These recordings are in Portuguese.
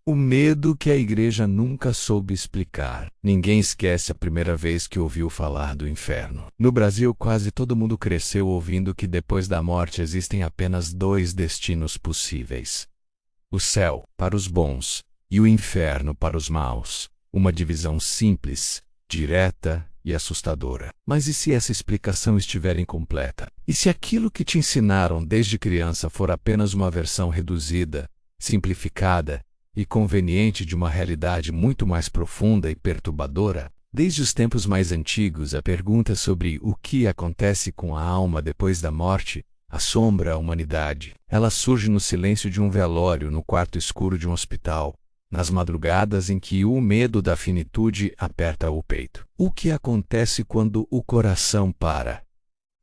O medo que a igreja nunca soube explicar. Ninguém esquece a primeira vez que ouviu falar do inferno. No Brasil, quase todo mundo cresceu ouvindo que depois da morte existem apenas dois destinos possíveis: o céu, para os bons, e o inferno para os maus. Uma divisão simples, direta e assustadora. Mas e se essa explicação estiver incompleta? E se aquilo que te ensinaram desde criança for apenas uma versão reduzida, simplificada e conveniente de uma realidade muito mais profunda e perturbadora? Desde os tempos mais antigos, a pergunta sobre o que acontece com a alma depois da morte assombra a humanidade. Ela surge no silêncio de um velório, no quarto escuro de um hospital, nas madrugadas em que o medo da finitude aperta o peito. O que acontece quando o coração para?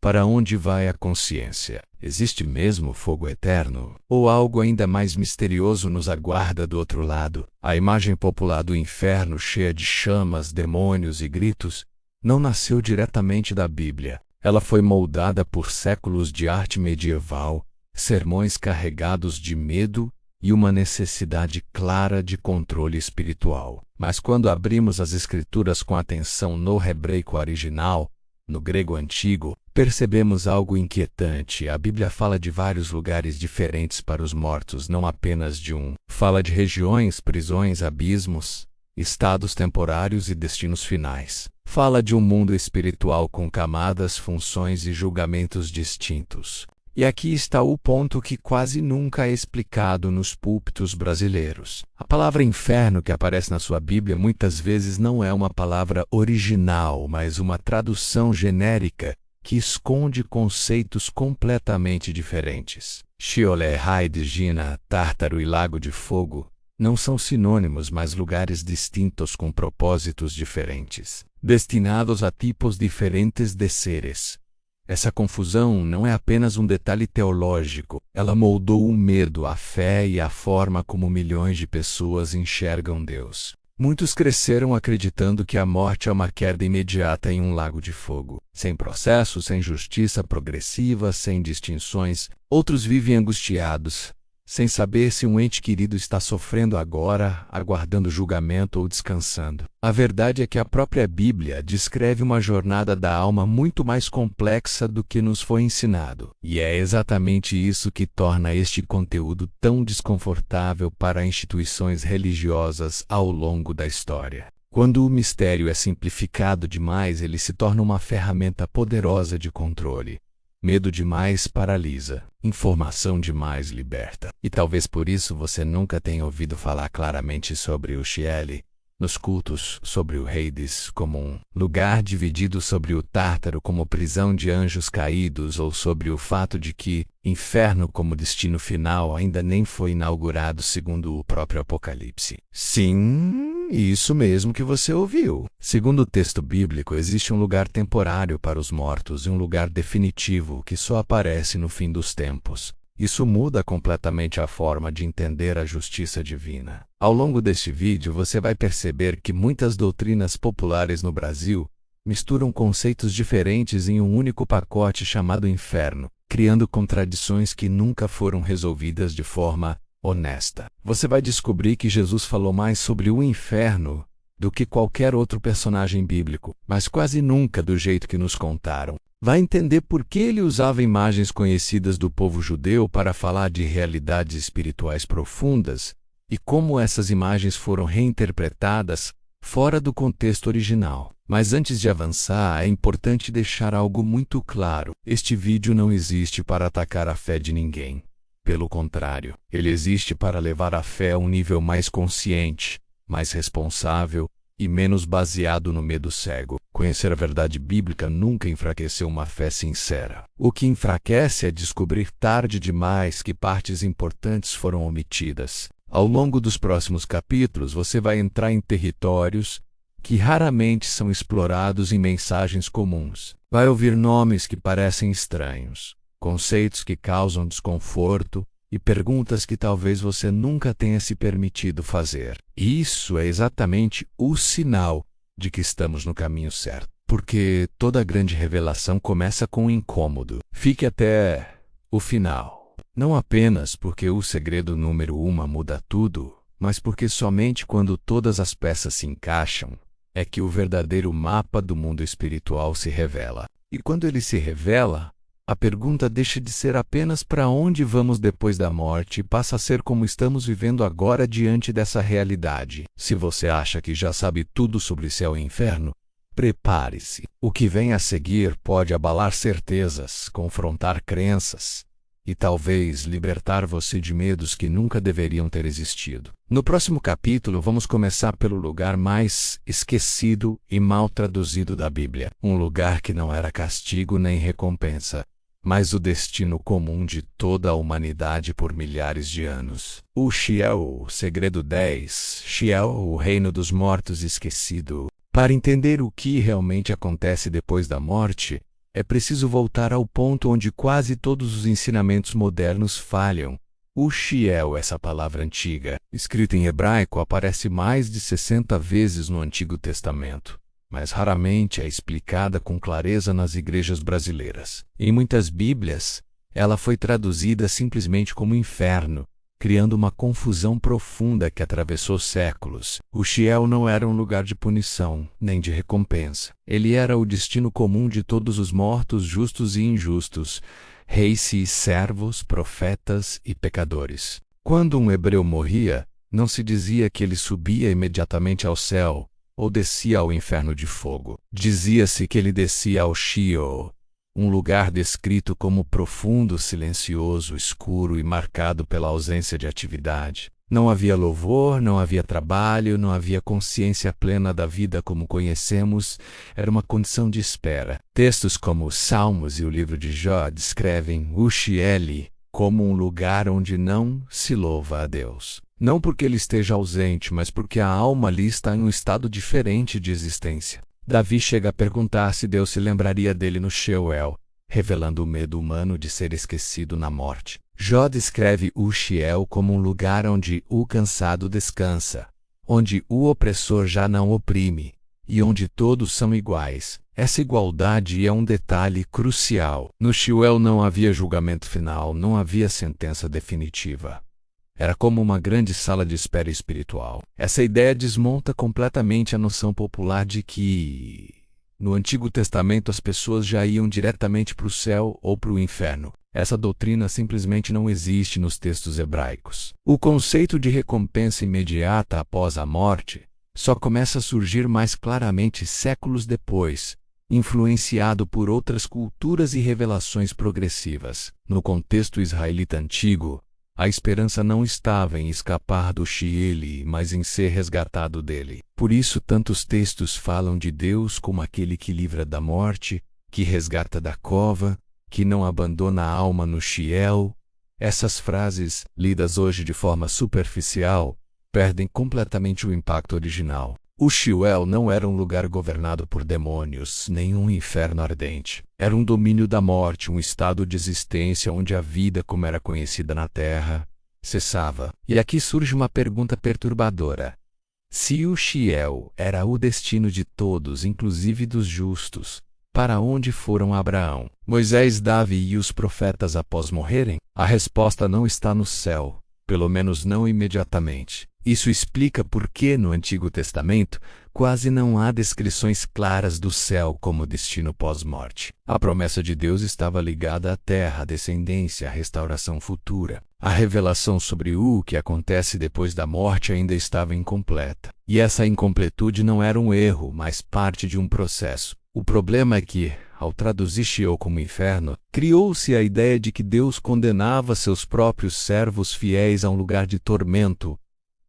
Para onde vai a consciência? Existe mesmo fogo eterno? Ou algo ainda mais misterioso nos aguarda do outro lado? A imagem popular do inferno, cheia de chamas, demônios e gritos, não nasceu diretamente da Bíblia. Ela foi moldada por séculos de arte medieval, sermões carregados de medo e uma necessidade clara de controle espiritual. Mas quando abrimos as Escrituras com atenção no hebraico original, no grego antigo, percebemos algo inquietante. A Bíblia fala de vários lugares diferentes para os mortos, não apenas de um. Fala de regiões, prisões, abismos, estados temporários e destinos finais. Fala de um mundo espiritual com camadas, funções e julgamentos distintos. E aqui está o ponto que quase nunca é explicado nos púlpitos brasileiros. A palavra inferno que aparece na sua Bíblia muitas vezes não é uma palavra original, mas uma tradução genérica que esconde conceitos completamente diferentes. Sheol, Hades, Gina, Tártaro e Lago de Fogo não são sinônimos, mas lugares distintos com propósitos diferentes, destinados a tipos diferentes de seres. Essa confusão não é apenas um detalhe teológico, ela moldou o medo, a fé e a forma como milhões de pessoas enxergam Deus. Muitos cresceram acreditando que a morte é uma queda imediata em um lago de fogo, sem processo, sem justiça progressiva, sem distinções. Outros vivem angustiados, sem saber se um ente querido está sofrendo agora, aguardando julgamento ou descansando. A verdade é que a própria Bíblia descreve uma jornada da alma muito mais complexa do que nos foi ensinado. E é exatamente isso que torna este conteúdo tão desconfortável para instituições religiosas ao longo da história. Quando o mistério é simplificado demais, ele se torna uma ferramenta poderosa de controle. Medo demais paralisa, informação demais liberta. E talvez por isso você nunca tenha ouvido falar claramente sobre o Sheol nos cultos, sobre o Hades como um lugar dividido, sobre o Tártaro como prisão de anjos caídos, ou sobre o fato de que inferno como destino final ainda nem foi inaugurado segundo o próprio Apocalipse. Sim, isso mesmo que você ouviu. Segundo o texto bíblico, existe um lugar temporário para os mortos e um lugar definitivo que só aparece no fim dos tempos. Isso muda completamente a forma de entender a justiça divina. Ao longo deste vídeo, você vai perceber que muitas doutrinas populares no Brasil misturam conceitos diferentes em um único pacote chamado inferno, criando contradições que nunca foram resolvidas de forma honesta. Você vai descobrir que Jesus falou mais sobre o inferno do que qualquer outro personagem bíblico, mas quase nunca do jeito que nos contaram. Vai entender por que ele usava imagens conhecidas do povo judeu para falar de realidades espirituais profundas e como essas imagens foram reinterpretadas fora do contexto original. Mas antes de avançar, é importante deixar algo muito claro. Este vídeo não existe para atacar a fé de ninguém. Pelo contrário, ele existe para levar a fé a um nível mais consciente, mais responsável e menos baseado no medo cego. Conhecer a verdade bíblica nunca enfraqueceu uma fé sincera. O que enfraquece é descobrir tarde demais que partes importantes foram omitidas. Ao longo dos próximos capítulos, você vai entrar em territórios que raramente são explorados em mensagens comuns. Vai ouvir nomes que parecem estranhos, conceitos que causam desconforto e perguntas que talvez você nunca tenha se permitido fazer. E isso é exatamente o sinal de que estamos no caminho certo. Porque toda grande revelação começa com um incômodo. Fique até o final. Não apenas porque o segredo número 1 muda tudo, mas porque somente quando todas as peças se encaixam, é que o verdadeiro mapa do mundo espiritual se revela. E quando ele se revela, a pergunta deixa de ser apenas para onde vamos depois da morte e passa a ser como estamos vivendo agora diante dessa realidade. Se você acha que já sabe tudo sobre céu e inferno, prepare-se. O que vem a seguir pode abalar certezas, confrontar crenças e talvez libertar você de medos que nunca deveriam ter existido. No próximo capítulo, vamos começar pelo lugar mais esquecido e mal traduzido da Bíblia. Um lugar que não era castigo nem recompensa, mas o destino comum de toda a humanidade por milhares de anos. O Sheol, segredo 10. Sheol, o reino dos mortos esquecido. Para entender o que realmente acontece depois da morte, é preciso voltar ao ponto onde quase todos os ensinamentos modernos falham. O Sheol, essa palavra antiga, escrita em hebraico, aparece mais de 60 vezes no Antigo Testamento, mas raramente é explicada com clareza nas igrejas brasileiras. Em muitas Bíblias, ela foi traduzida simplesmente como inferno, criando uma confusão profunda que atravessou séculos. O Sheol não era um lugar de punição, nem de recompensa. Ele era o destino comum de todos os mortos, justos e injustos, reis e servos, profetas e pecadores. Quando um hebreu morria, não se dizia que ele subia imediatamente ao céu ou descia ao inferno de fogo. Dizia-se que ele descia ao Sheol, um lugar descrito como profundo, silencioso, escuro e marcado pela ausência de atividade. Não havia louvor, não havia trabalho, não havia consciência plena da vida como conhecemos, era uma condição de espera. Textos como os Salmos e o livro de Jó descrevem o Sheol como um lugar onde não se louva a Deus. Não porque ele esteja ausente, mas porque a alma ali está em um estado diferente de existência. Davi chega a perguntar se Deus se lembraria dele no Sheol, revelando o medo humano de ser esquecido na morte. Jó descreve o Sheol como um lugar onde o cansado descansa, onde o opressor já não oprime, e onde todos são iguais. Essa igualdade é um detalhe crucial. No Sheol não havia julgamento final, não havia sentença definitiva. Era como uma grande sala de espera espiritual. Essa ideia desmonta completamente a noção popular de que, no Antigo Testamento, as pessoas já iam diretamente para o céu ou para o inferno. Essa doutrina simplesmente não existe nos textos hebraicos. O conceito de recompensa imediata após a morte só começa a surgir mais claramente séculos depois, influenciado por outras culturas e revelações progressivas. No contexto israelita antigo, a esperança não estava em escapar do Sheol, mas em ser resgatado dele. Por isso tantos textos falam de Deus como aquele que livra da morte, que resgata da cova, que não abandona a alma no Sheol. Essas frases, lidas hoje de forma superficial, perdem completamente o impacto original. O Sheol não era um lugar governado por demônios, nem um inferno ardente. Era um domínio da morte, um estado de existência onde a vida, como era conhecida na Terra, cessava. E aqui surge uma pergunta perturbadora. Se o Sheol era o destino de todos, inclusive dos justos, para onde foram Abraão, Moisés, Davi e os profetas após morrerem? A resposta não está no céu, pelo menos não imediatamente. Isso explica por que no Antigo Testamento quase não há descrições claras do céu como destino pós-morte. A promessa de Deus estava ligada à terra, à descendência, à restauração futura. A revelação sobre o que acontece depois da morte ainda estava incompleta. E essa incompletude não era um erro, mas parte de um processo. O problema é que, ao traduzir Sheol como inferno, criou-se a ideia de que Deus condenava seus próprios servos fiéis a um lugar de tormento,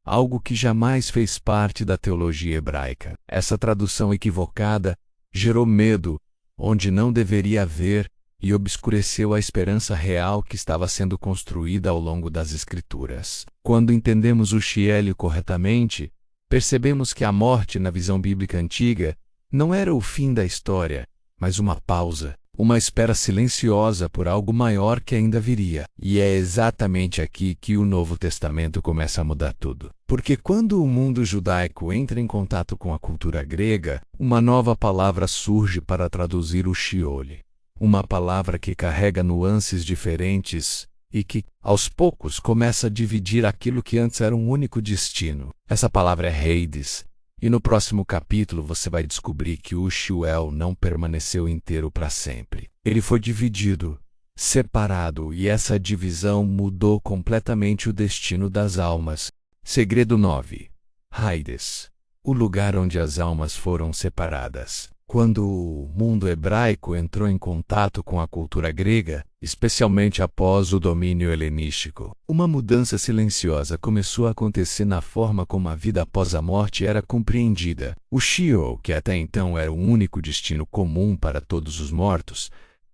algo que jamais fez parte da teologia hebraica. Essa tradução equivocada gerou medo, onde não deveria haver, e obscureceu a esperança real que estava sendo construída ao longo das Escrituras. Quando entendemos o Sheol corretamente, percebemos que a morte, na visão bíblica antiga, não era o fim da história, mas uma pausa, uma espera silenciosa por algo maior que ainda viria. E é exatamente aqui que o Novo Testamento começa a mudar tudo. Porque quando o mundo judaico entra em contato com a cultura grega, uma nova palavra surge para traduzir o Sheol. Uma palavra que carrega nuances diferentes e que, aos poucos, começa a dividir aquilo que antes era um único destino. Essa palavra é Hades, e no próximo capítulo você vai descobrir que o Sheol não permaneceu inteiro para sempre. Ele foi dividido, separado, e essa divisão mudou completamente o destino das almas. Segredo 9. Hades, o lugar onde as almas foram separadas. Quando o mundo hebraico entrou em contato com a cultura grega, especialmente após o domínio helenístico, uma mudança silenciosa começou a acontecer na forma como a vida após a morte era compreendida. O Sheol, que até então era o único destino comum para todos os mortos,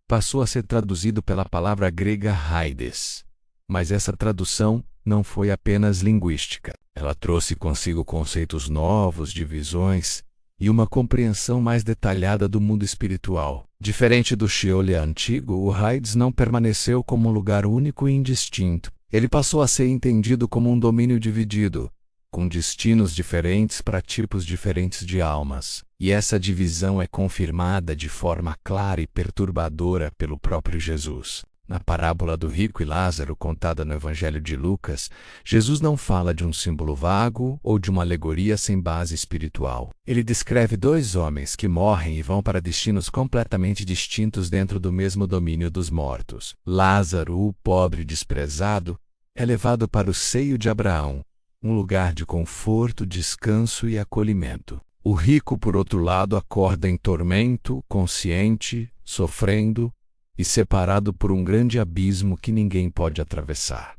passou a ser traduzido pela palavra grega Hades. Mas essa tradução não foi apenas linguística. Ela trouxe consigo conceitos novos de visões e uma compreensão mais detalhada do mundo espiritual. Diferente do Sheol antigo, o Hades não permaneceu como um lugar único e indistinto. Ele passou a ser entendido como um domínio dividido, com destinos diferentes para tipos diferentes de almas. E essa divisão é confirmada de forma clara e perturbadora pelo próprio Jesus. Na parábola do rico e Lázaro contada no Evangelho de Lucas, Jesus não fala de um símbolo vago ou de uma alegoria sem base espiritual. Ele descreve dois homens que morrem e vão para destinos completamente distintos dentro do mesmo domínio dos mortos. Lázaro, o pobre desprezado, é levado para o seio de Abraão, um lugar de conforto, descanso e acolhimento. O rico, por outro lado, acorda em tormento, consciente, sofrendo, e separado por um grande abismo que ninguém pode atravessar.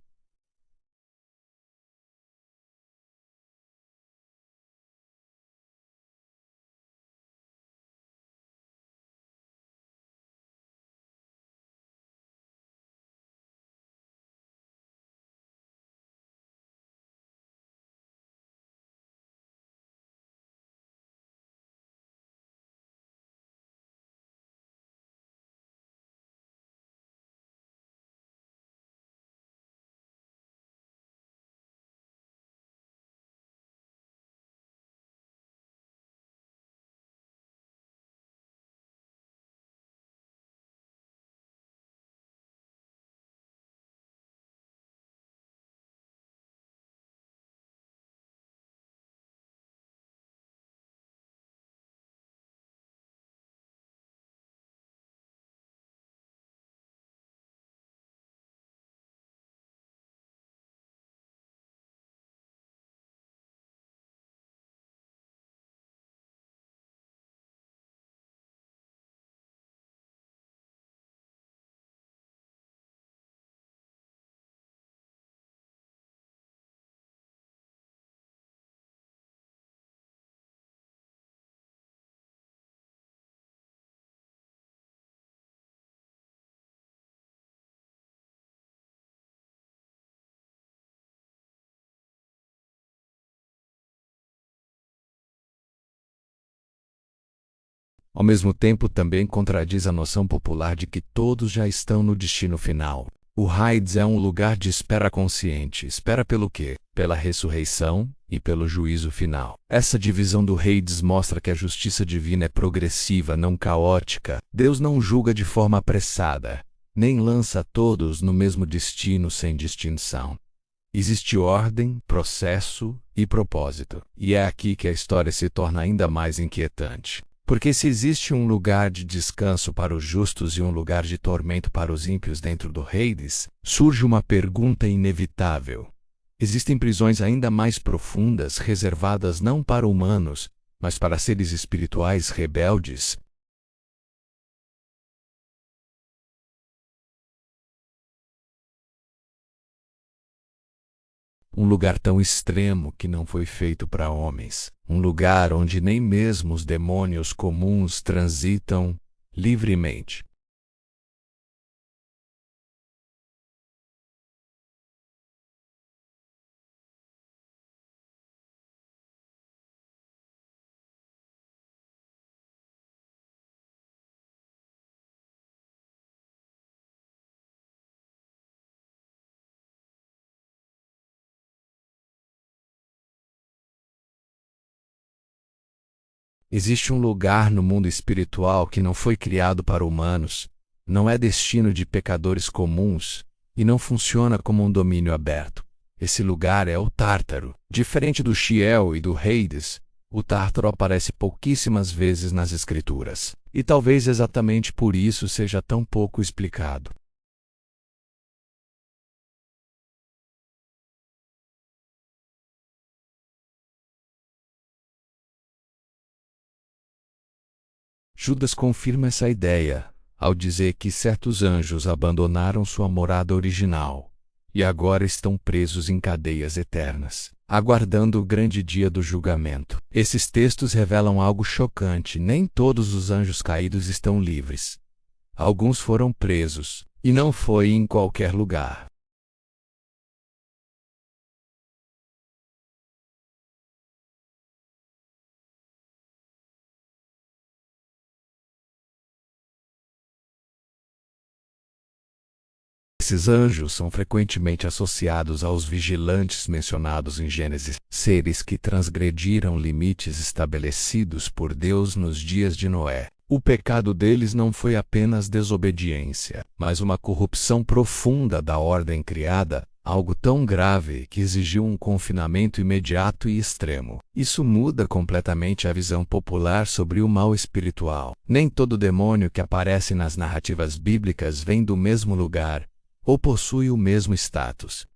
Ao mesmo tempo, também contradiz a noção popular de que todos já estão no destino final. O Hades é um lugar de espera consciente. Espera pelo quê? Pela ressurreição e pelo juízo final. Essa divisão do Hades mostra que a justiça divina é progressiva, não caótica. Deus não julga de forma apressada, nem lança todos no mesmo destino sem distinção. Existe ordem, processo e propósito. E é aqui que a história se torna ainda mais inquietante. Porque se existe um lugar de descanso para os justos e um lugar de tormento para os ímpios dentro do Hades, surge uma pergunta inevitável. Existem prisões ainda mais profundas reservadas não para humanos, mas para seres espirituais rebeldes? Um lugar tão extremo que não foi feito para homens. Um lugar onde nem mesmo os demônios comuns transitam livremente. Existe um lugar no mundo espiritual que não foi criado para humanos, não é destino de pecadores comuns, e não funciona como um domínio aberto. Esse lugar é o Tártaro. Diferente do Sheol e do Hades, o Tártaro aparece pouquíssimas vezes nas Escrituras, e talvez exatamente por isso seja tão pouco explicado. Judas confirma essa ideia ao dizer que certos anjos abandonaram sua morada original e agora estão presos em cadeias eternas, aguardando o grande dia do julgamento. Esses textos revelam algo chocante: nem todos os anjos caídos estão livres. Alguns foram presos, e não foi em qualquer lugar. Esses anjos são frequentemente associados aos vigilantes mencionados em Gênesis, seres que transgrediram limites estabelecidos por Deus nos dias de Noé. O pecado deles não foi apenas desobediência, mas uma corrupção profunda da ordem criada, algo tão grave que exigiu um confinamento imediato e extremo. Isso muda completamente a visão popular sobre o mal espiritual. Nem todo demônio que aparece nas narrativas bíblicas vem do mesmo lugar ou possui o mesmo status.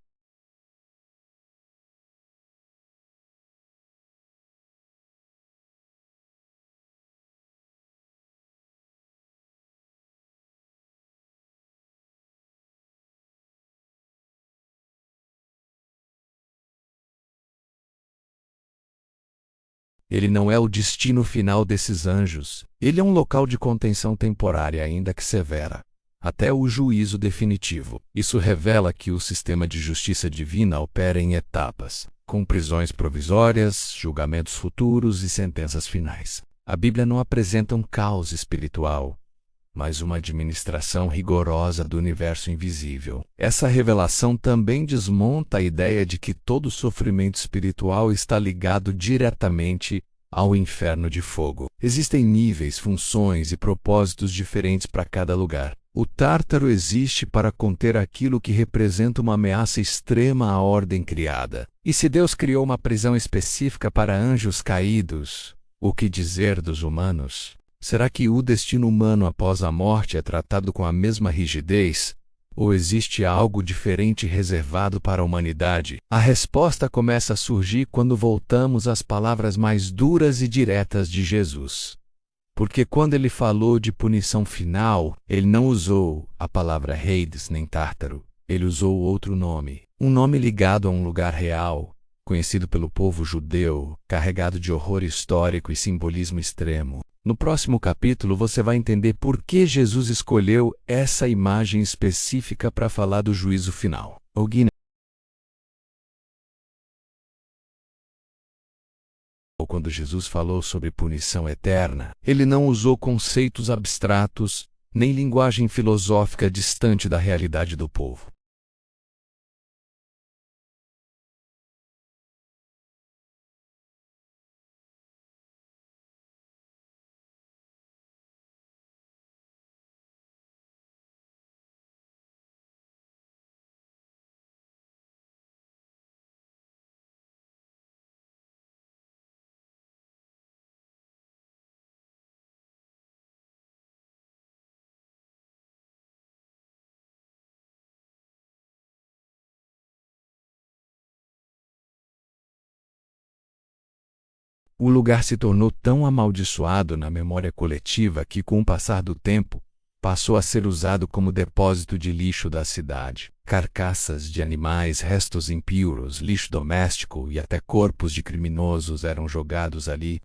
Ele não é o destino final desses anjos, ele é um local de contenção temporária ainda que severa, até o juízo definitivo. Isso revela que o sistema de justiça divina opera em etapas, com prisões provisórias, julgamentos futuros e sentenças finais. A Bíblia não apresenta um caos espiritual, mas uma administração rigorosa do universo invisível. Essa revelação também desmonta a ideia de que todo sofrimento espiritual está ligado diretamente ao inferno de fogo. Existem níveis, funções e propósitos diferentes para cada lugar. O Tártaro existe para conter aquilo que representa uma ameaça extrema à ordem criada. E se Deus criou uma prisão específica para anjos caídos, o que dizer dos humanos? Será que o destino humano após a morte é tratado com a mesma rigidez? Ou existe algo diferente reservado para a humanidade? A resposta começa a surgir quando voltamos às palavras mais duras e diretas de Jesus. Porque quando ele falou de punição final, ele não usou a palavra Hades nem Tártaro. Ele usou outro nome, um nome ligado a um lugar real, conhecido pelo povo judeu, carregado de horror histórico e simbolismo extremo. No próximo capítulo você vai entender por que Jesus escolheu essa imagem específica para falar do juízo final. Quando Jesus falou sobre punição eterna, ele não usou conceitos abstratos, nem linguagem filosófica distante da realidade do povo. O lugar se tornou tão amaldiçoado na memória coletiva que, com o passar do tempo, passou a ser usado como depósito de lixo da cidade. Carcaças de animais, restos impuros, lixo doméstico e até corpos de criminosos eram jogados ali.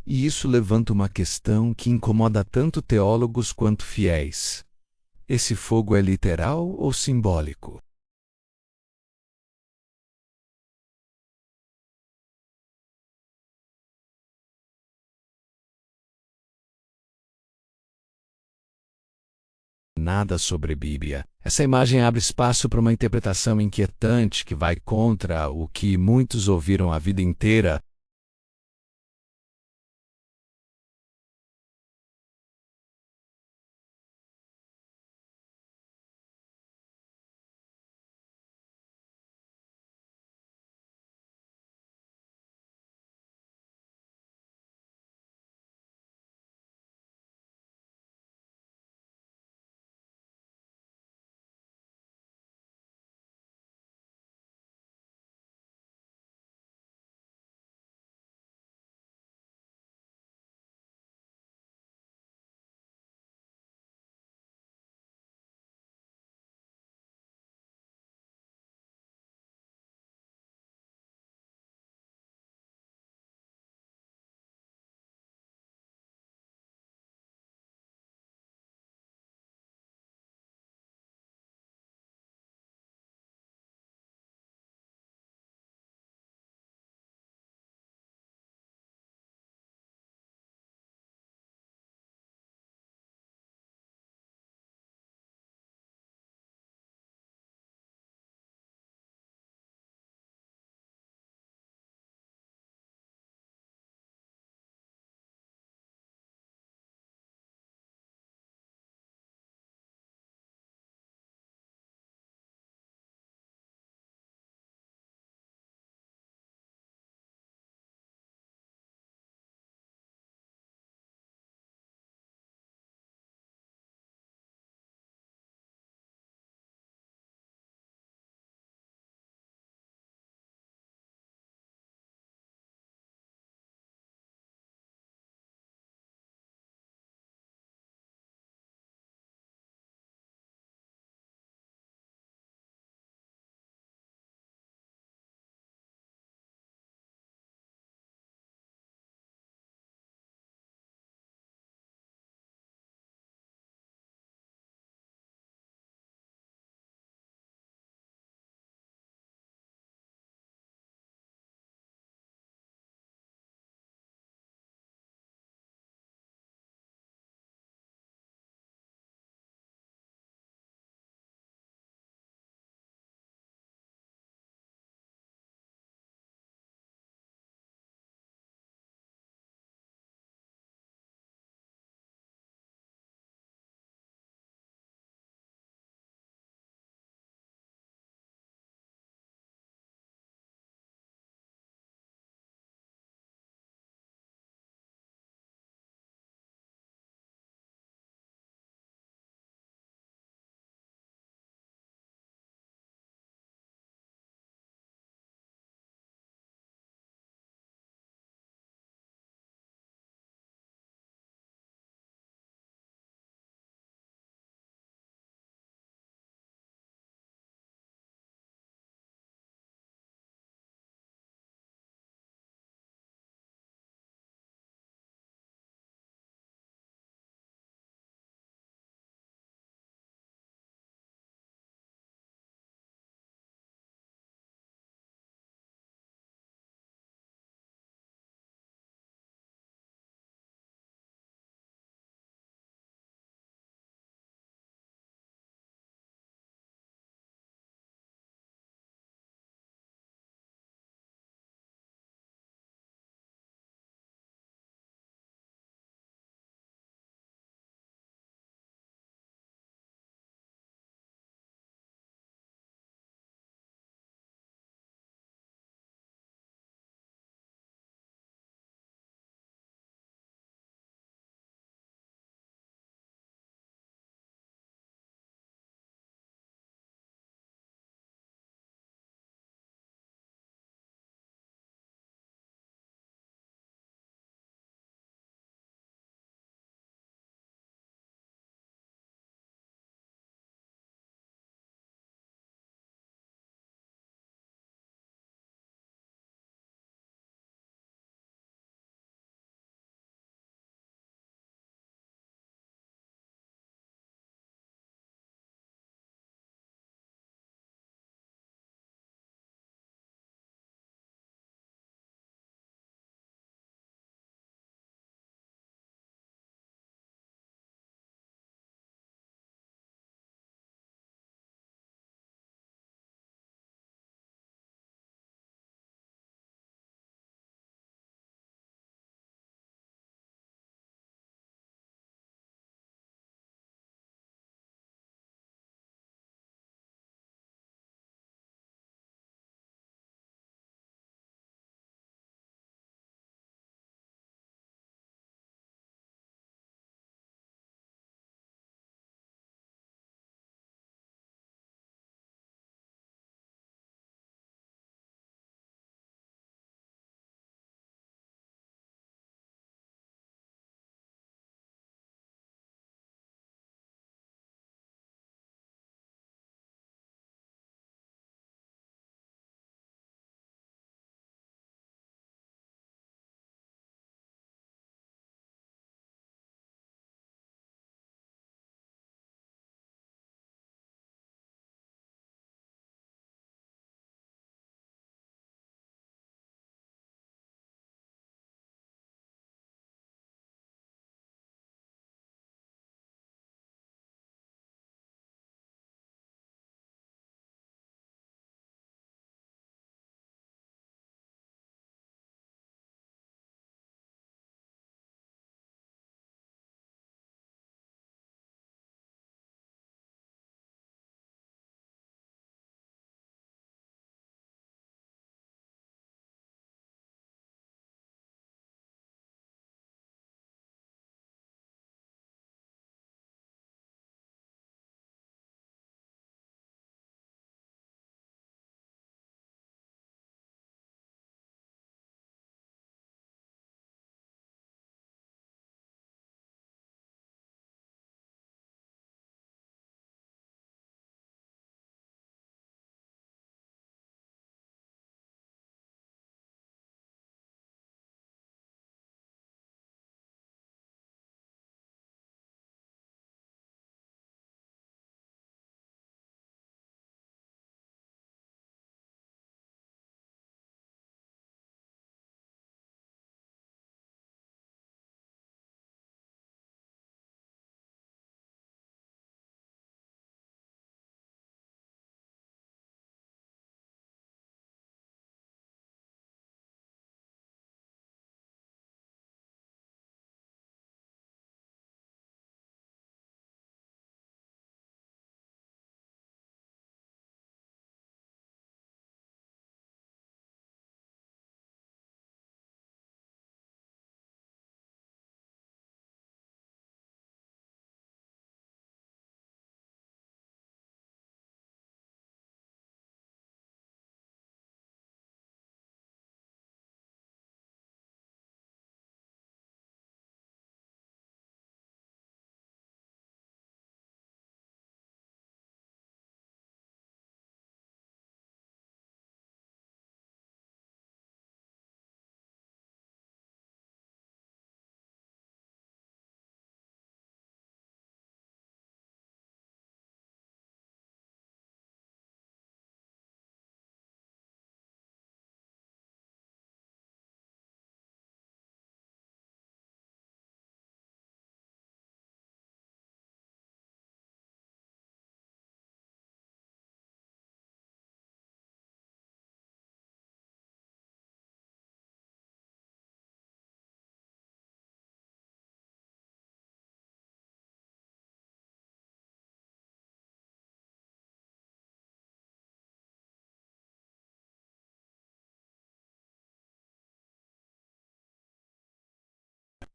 E isso levanta uma questão que incomoda tanto teólogos quanto fiéis. Esse fogo é literal ou simbólico? Nada sobre Bíblia. Essa imagem abre espaço para uma interpretação inquietante que vai contra o que muitos ouviram a vida inteira.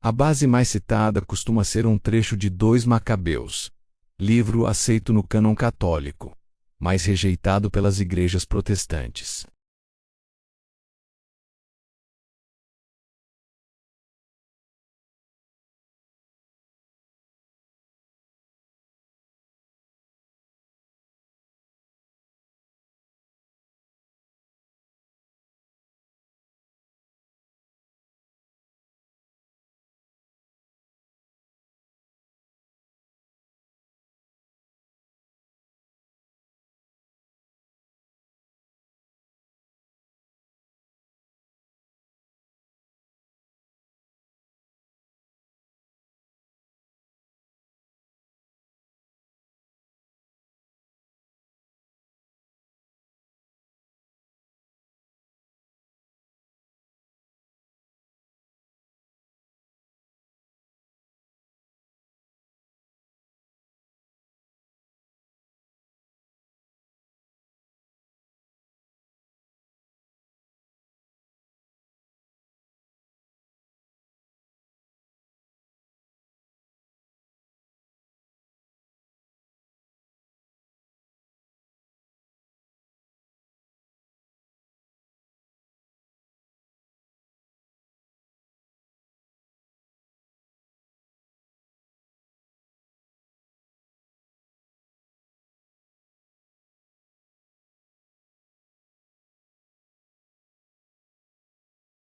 A base mais citada costuma ser um trecho de 2 Macabeus, livro aceito no cânon católico, mas rejeitado pelas igrejas protestantes.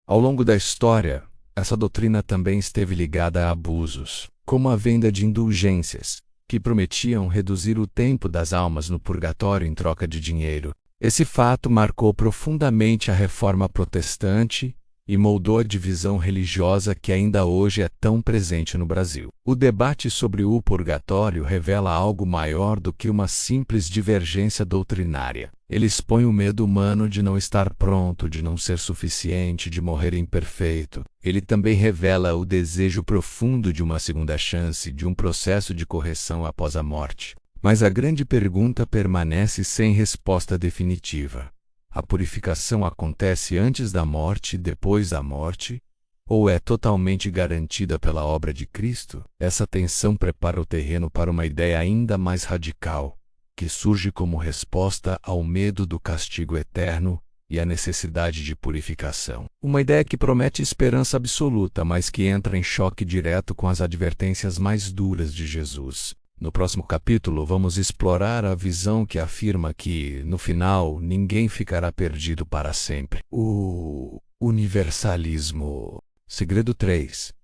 Ao longo da história, essa doutrina também esteve ligada a abusos, como a venda de indulgências, que prometiam reduzir o tempo das almas no purgatório em troca de dinheiro. Esse fato marcou profundamente a Reforma Protestante e moldou a divisão religiosa que ainda hoje é tão presente no Brasil. O debate sobre o purgatório revela algo maior do que uma simples divergência doutrinária. Ele expõe o medo humano de não estar pronto, de não ser suficiente, de morrer imperfeito. Ele também revela o desejo profundo de uma segunda chance, de um processo de correção após a morte. Mas a grande pergunta permanece sem resposta definitiva. A purificação acontece antes da morte e depois da morte? Ou é totalmente garantida pela obra de Cristo? Essa tensão prepara o terreno para uma ideia ainda mais radical, que surge como resposta ao medo do castigo eterno e à necessidade de purificação. Uma ideia que promete esperança absoluta, mas que entra em choque direto com as advertências mais duras de Jesus. No próximo capítulo, vamos explorar a visão que afirma que, no final, ninguém ficará perdido para sempre. O universalismo. Segredo 3.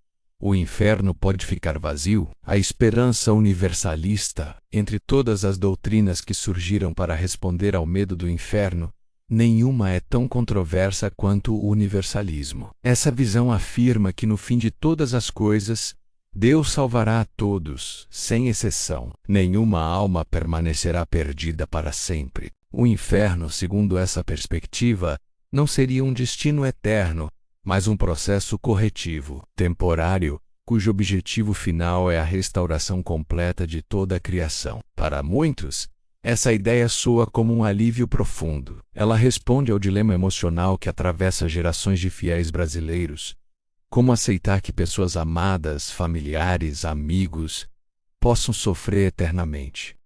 O inferno pode ficar vazio? A esperança universalista. Entre todas as doutrinas que surgiram para responder ao medo do inferno, nenhuma é tão controversa quanto o universalismo. Essa visão afirma que no fim de todas as coisas, Deus salvará a todos, sem exceção. Nenhuma alma permanecerá perdida para sempre. O inferno, segundo essa perspectiva, não seria um destino eterno, mas um processo corretivo, temporário, cujo objetivo final é a restauração completa de toda a criação. Para muitos, essa ideia soa como um alívio profundo. Ela responde ao dilema emocional que atravessa gerações de fiéis brasileiros. Como aceitar que pessoas amadas, familiares, amigos, possam sofrer eternamente?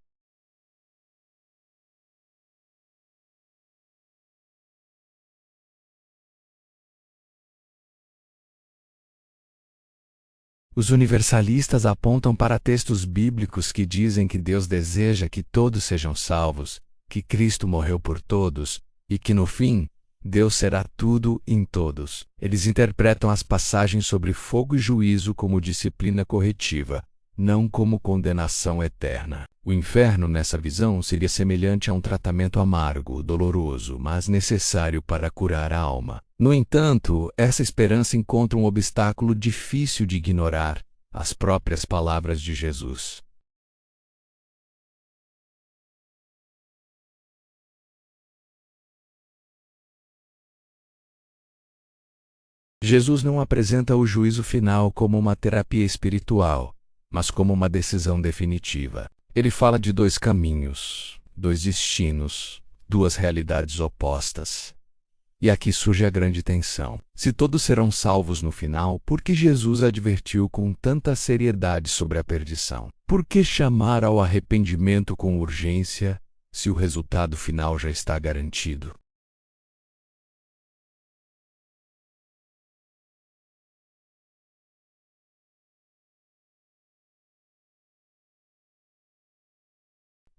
Os universalistas apontam para textos bíblicos que dizem que Deus deseja que todos sejam salvos, que Cristo morreu por todos, e que no fim, Deus será tudo em todos. Eles interpretam as passagens sobre fogo e juízo como disciplina corretiva, não como condenação eterna. O inferno, nessa visão, seria semelhante a um tratamento amargo, doloroso, mas necessário para curar a alma. No entanto, essa esperança encontra um obstáculo difícil de ignorar: as próprias palavras de Jesus. Jesus não apresenta o juízo final como uma terapia espiritual, mas como uma decisão definitiva. Ele fala de 2 caminhos, 2 destinos, 2 realidades opostas. E aqui surge a grande tensão. Se todos serão salvos no final, por que Jesus advertiu com tanta seriedade sobre a perdição? Por que chamar ao arrependimento com urgência, se o resultado final já está garantido?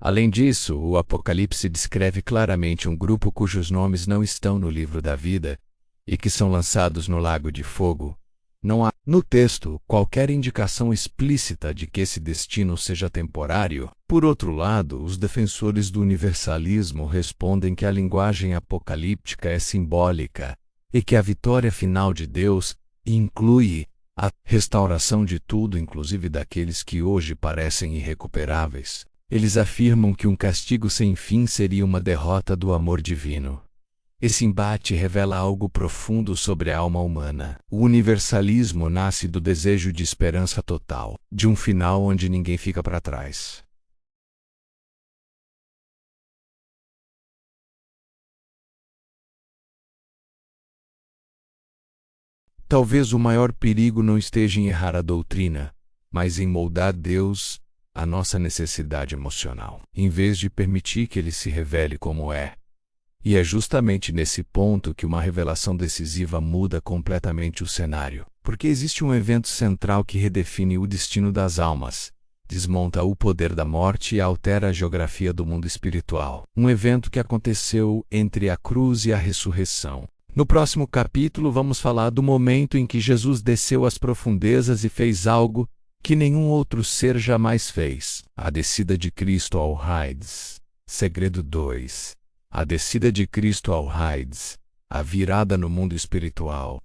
Além disso, o Apocalipse descreve claramente um grupo cujos nomes não estão no livro da vida e que são lançados no lago de fogo. Não há, no texto, qualquer indicação explícita de que esse destino seja temporário. Por outro lado, os defensores do universalismo respondem que a linguagem apocalíptica é simbólica e que a vitória final de Deus inclui a restauração de tudo, inclusive daqueles que hoje parecem irrecuperáveis. Eles afirmam que um castigo sem fim seria uma derrota do amor divino. Esse embate revela algo profundo sobre a alma humana. O universalismo nasce do desejo de esperança total, de um final onde ninguém fica para trás. Talvez o maior perigo não esteja em errar a doutrina, mas em moldar Deus à nossa necessidade emocional, em vez de permitir que Ele se revele como é. E é justamente nesse ponto que uma revelação decisiva muda completamente o cenário, porque existe um evento central que redefine o destino das almas, desmonta o poder da morte e altera a geografia do mundo espiritual. Um evento que aconteceu entre a cruz e a ressurreição. No próximo capítulo vamos falar do momento em que Jesus desceu às profundezas e fez algo que nenhum outro ser jamais fez. A descida de Cristo ao Hades. Segredo 2. A descida de Cristo ao Hades. A virada no mundo espiritual.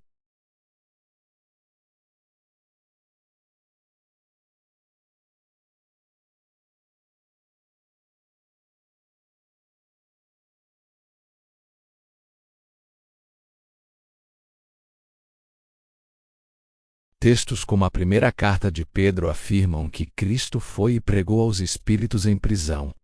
Textos como a primeira carta de Pedro afirmam que Cristo foi e pregou aos espíritos em prisão.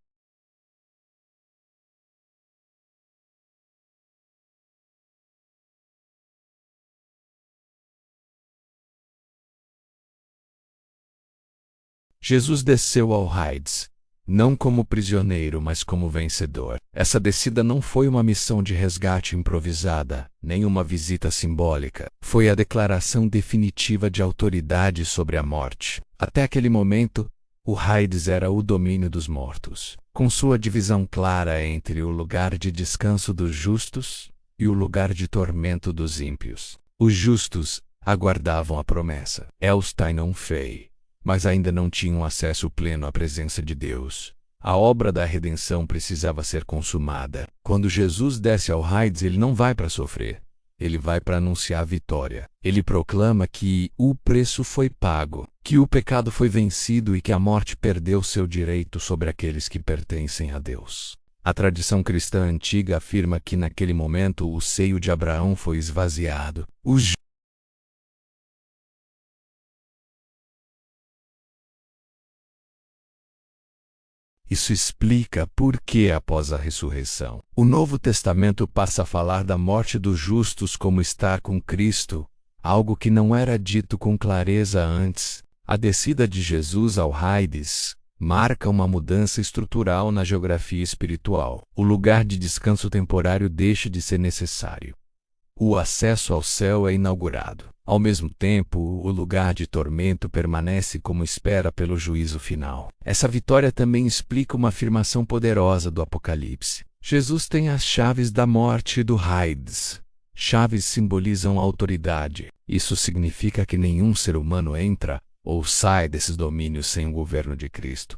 Jesus desceu ao Hades, não como prisioneiro, mas como vencedor. Essa descida não foi uma missão de resgate improvisada, nem uma visita simbólica. Foi a declaração definitiva de autoridade sobre a morte. Até aquele momento, o Hades era o domínio dos mortos, com sua divisão clara entre o lugar de descanso dos justos e o lugar de tormento dos ímpios. Os justos aguardavam a promessa, Elstai non fei, mas ainda não tinham acesso pleno à presença de Deus. A obra da redenção precisava ser consumada. Quando Jesus desce ao Hades, ele não vai para sofrer. Ele vai para anunciar a vitória. Ele proclama que o preço foi pago, que o pecado foi vencido e que a morte perdeu seu direito sobre aqueles que pertencem a Deus. A tradição cristã antiga afirma que naquele momento o seio de Abraão foi esvaziado. Isso explica por que, após a ressurreição, o Novo Testamento passa a falar da morte dos justos como estar com Cristo, algo que não era dito com clareza antes. A descida de Jesus ao Hades marca uma mudança estrutural na geografia espiritual. O lugar de descanso temporário deixa de ser necessário. O acesso ao céu é inaugurado. Ao mesmo tempo, o lugar de tormento permanece como espera pelo juízo final. Essa vitória também explica uma afirmação poderosa do Apocalipse. Jesus tem as chaves da morte e do Hades. Chaves simbolizam autoridade. Isso significa que nenhum ser humano entra ou sai desses domínios sem o governo de Cristo.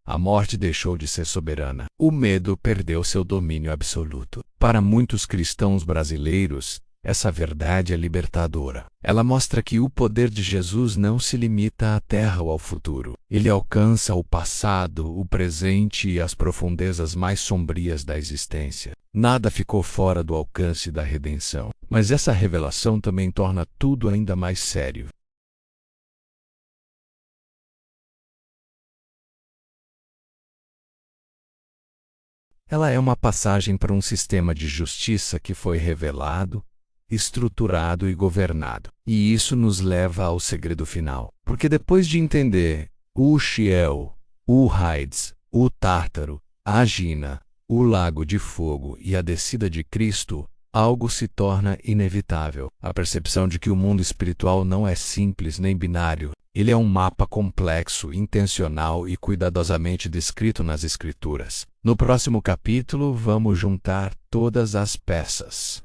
A morte deixou de ser soberana. O medo perdeu seu domínio absoluto. Para muitos cristãos brasileiros, essa verdade é libertadora. Ela mostra que o poder de Jesus não se limita à terra ou ao futuro. Ele alcança o passado, o presente e as profundezas mais sombrias da existência. Nada ficou fora do alcance da redenção. Mas essa revelação também torna tudo ainda mais sério. Ela é uma passagem para um sistema de justiça que foi revelado, estruturado e governado. E isso nos leva ao segredo final. Porque depois de entender o Sheol, o Hades, o Tártaro, a Gina, o Lago de Fogo e a descida de Cristo, algo se torna inevitável. A percepção de que o mundo espiritual não é simples nem binário. Ele é um mapa complexo, intencional e cuidadosamente descrito nas Escrituras. No próximo capítulo, vamos juntar todas as peças.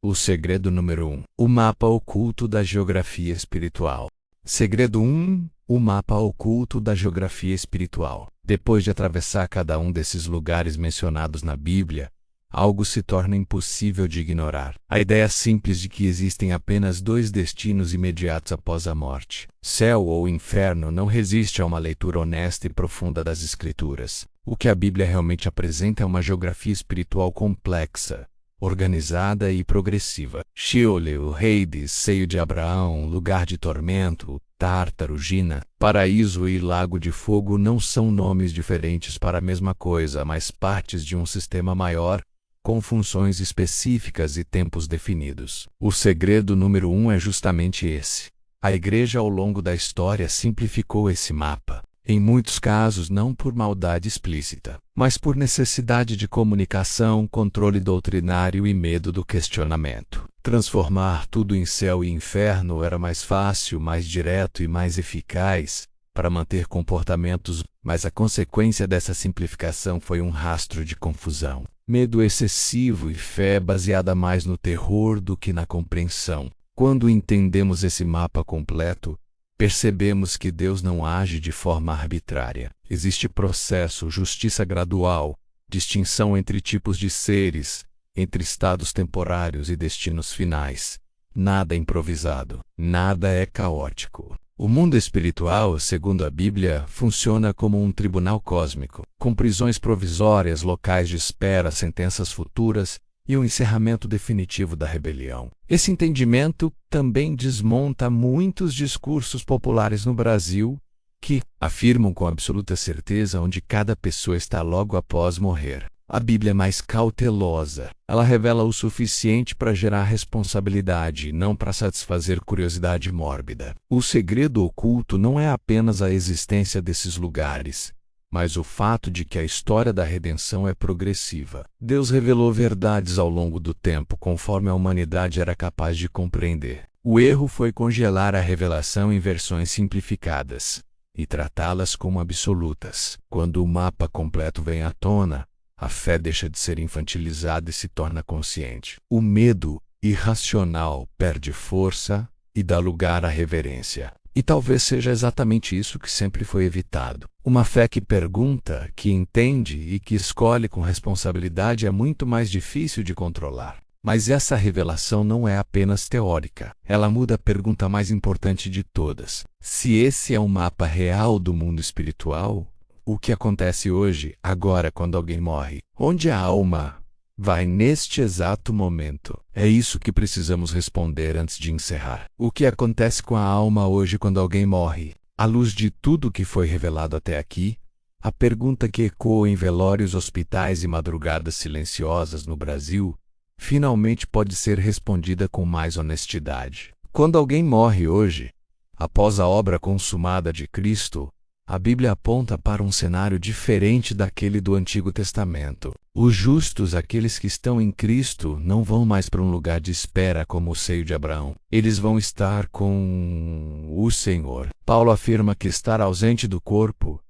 O segredo número 1. O mapa oculto da geografia espiritual. Segredo 1. O mapa oculto da geografia espiritual. Depois de atravessar cada um desses lugares mencionados na Bíblia, algo se torna impossível de ignorar. A ideia simples de que existem apenas dois destinos imediatos após a morte, céu ou inferno, não resiste a uma leitura honesta e profunda das Escrituras. O que a Bíblia realmente apresenta é uma geografia espiritual complexa, organizada e progressiva. Sheol, Hades, seio de Abraão, lugar de tormento, Tártaro, Gina, paraíso e lago de fogo não são nomes diferentes para a mesma coisa, mas partes de um sistema maior, com funções específicas e tempos definidos. O segredo número 1 é justamente esse. A Igreja ao longo da história simplificou esse mapa. Em muitos casos não por maldade explícita, mas por necessidade de comunicação, controle doutrinário e medo do questionamento. Transformar tudo em céu e inferno era mais fácil, mais direto e mais eficaz para manter comportamentos, mas a consequência dessa simplificação foi um rastro de confusão, medo excessivo e fé baseada mais no terror do que na compreensão. Quando entendemos esse mapa completo, percebemos que Deus não age de forma arbitrária. Existe processo, justiça gradual, distinção entre tipos de seres, entre estados temporários e destinos finais. Nada é improvisado, nada é caótico. O mundo espiritual, segundo a Bíblia, funciona como um tribunal cósmico, com prisões provisórias, locais de espera, sentenças futuras e o encerramento definitivo da rebelião. Esse entendimento também desmonta muitos discursos populares no Brasil que afirmam com absoluta certeza onde cada pessoa está logo após morrer. A Bíblia é mais cautelosa. Ela revela o suficiente para gerar responsabilidade, não para satisfazer curiosidade mórbida. O segredo oculto não é apenas a existência desses lugares, mas o fato de que a história da redenção é progressiva. Deus revelou verdades ao longo do tempo, conforme a humanidade era capaz de compreender. O erro foi congelar a revelação em versões simplificadas e tratá-las como absolutas. Quando o mapa completo vem à tona, a fé deixa de ser infantilizada e se torna consciente. O medo irracional perde força e dá lugar à reverência. E talvez seja exatamente isso que sempre foi evitado. Uma fé que pergunta, que entende e que escolhe com responsabilidade é muito mais difícil de controlar. Mas essa revelação não é apenas teórica. Ela muda a pergunta mais importante de todas. Se esse é um mapa real do mundo espiritual, o que acontece hoje, agora, quando alguém morre? Onde a alma vai neste exato momento? É isso que precisamos responder antes de encerrar. O que acontece com a alma hoje quando alguém morre? À luz de tudo que foi revelado até aqui, a pergunta que ecoa em velórios, hospitais e madrugadas silenciosas no Brasil finalmente pode ser respondida com mais honestidade. Quando alguém morre hoje, após a obra consumada de Cristo, a Bíblia aponta para um cenário diferente daquele do Antigo Testamento. Os justos, aqueles que estão em Cristo, não vão mais para um lugar de espera como o seio de Abraão. Eles vão estar com o Senhor. Paulo afirma que estar ausente do corpo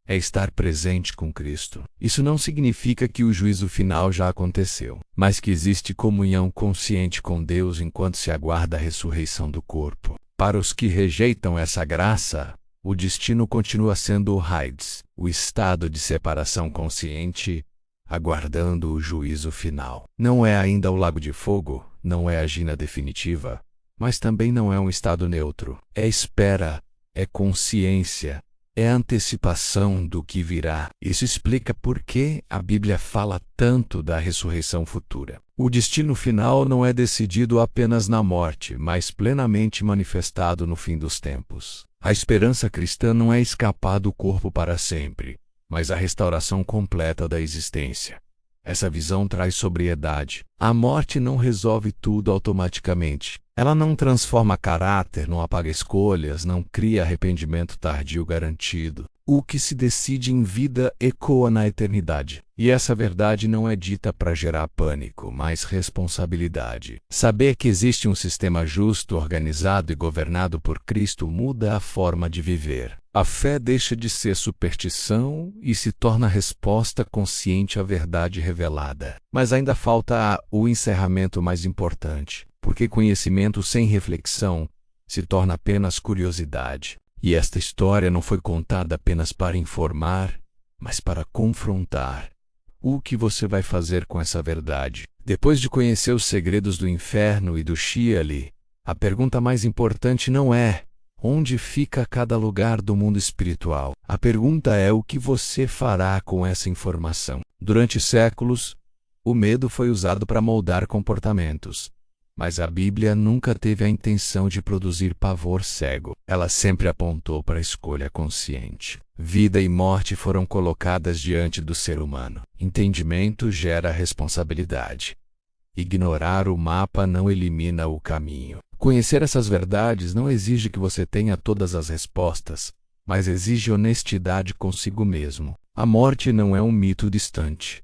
é estar presente com Cristo. Isso não significa que o juízo final já aconteceu, mas que existe comunhão consciente com Deus enquanto se aguarda a ressurreição do corpo. Para os que rejeitam essa graça, o destino continua sendo o Hades, o estado de separação consciente, aguardando o juízo final. Não é ainda o lago de fogo, não é a Gina definitiva, mas também não é um estado neutro. É espera, é consciência, é antecipação do que virá. Isso explica por que a Bíblia fala tanto da ressurreição futura. O destino final não é decidido apenas na morte, mas plenamente manifestado no fim dos tempos. A esperança cristã não é escapar do corpo para sempre, mas a restauração completa da existência. Essa visão traz sobriedade. A morte não resolve tudo automaticamente. Ela não transforma caráter, não apaga escolhas, não cria arrependimento tardio garantido. O que se decide em vida ecoa na eternidade. E essa verdade não é dita para gerar pânico, mas responsabilidade. Saber que existe um sistema justo, organizado e governado por Cristo muda a forma de viver. A fé deixa de ser superstição e se torna resposta consciente à verdade revelada. Mas ainda falta o encerramento mais importante, porque conhecimento sem reflexão se torna apenas curiosidade. E esta história não foi contada apenas para informar, mas para confrontar. O que você vai fazer com essa verdade? Depois de conhecer os segredos do inferno e do Sheol, a pergunta mais importante não é onde fica cada lugar do mundo espiritual. A pergunta é o que você fará com essa informação. Durante séculos, o medo foi usado para moldar comportamentos. Mas a Bíblia nunca teve a intenção de produzir pavor cego. Ela sempre apontou para a escolha consciente. Vida e morte foram colocadas diante do ser humano. Entendimento gera responsabilidade. Ignorar o mapa não elimina o caminho. Conhecer essas verdades não exige que você tenha todas as respostas, mas exige honestidade consigo mesmo. A morte não é um mito distante.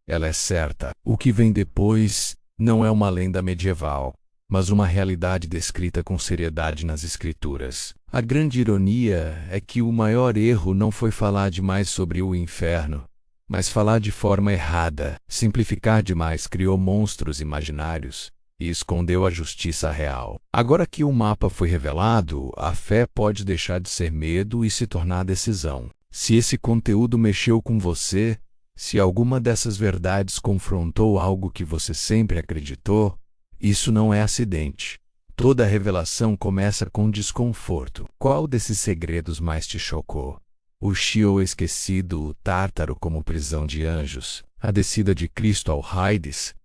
Ela é certa. O que vem depois não é uma lenda medieval, mas uma realidade descrita com seriedade nas Escrituras. A grande ironia é que o maior erro não foi falar demais sobre o inferno, mas falar de forma errada. Simplificar demais criou monstros imaginários e escondeu a justiça real. Agora que o mapa foi revelado, a fé pode deixar de ser medo e se tornar decisão. Se esse conteúdo mexeu com você, se alguma dessas verdades confrontou algo que você sempre acreditou, isso não é acidente. Toda revelação começa com desconforto. Qual desses segredos mais te chocou? O Sheol esquecido, o Tártaro como prisão de anjos, a descida de Cristo ao Hades?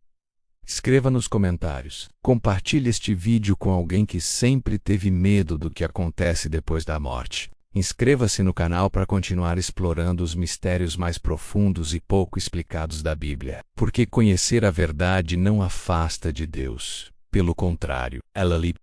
Escreva nos comentários. Compartilhe este vídeo com alguém que sempre teve medo do que acontece depois da morte. Inscreva-se no canal para continuar explorando os mistérios mais profundos e pouco explicados da Bíblia. Porque conhecer a verdade não afasta de Deus. Pelo contrário, ela lhe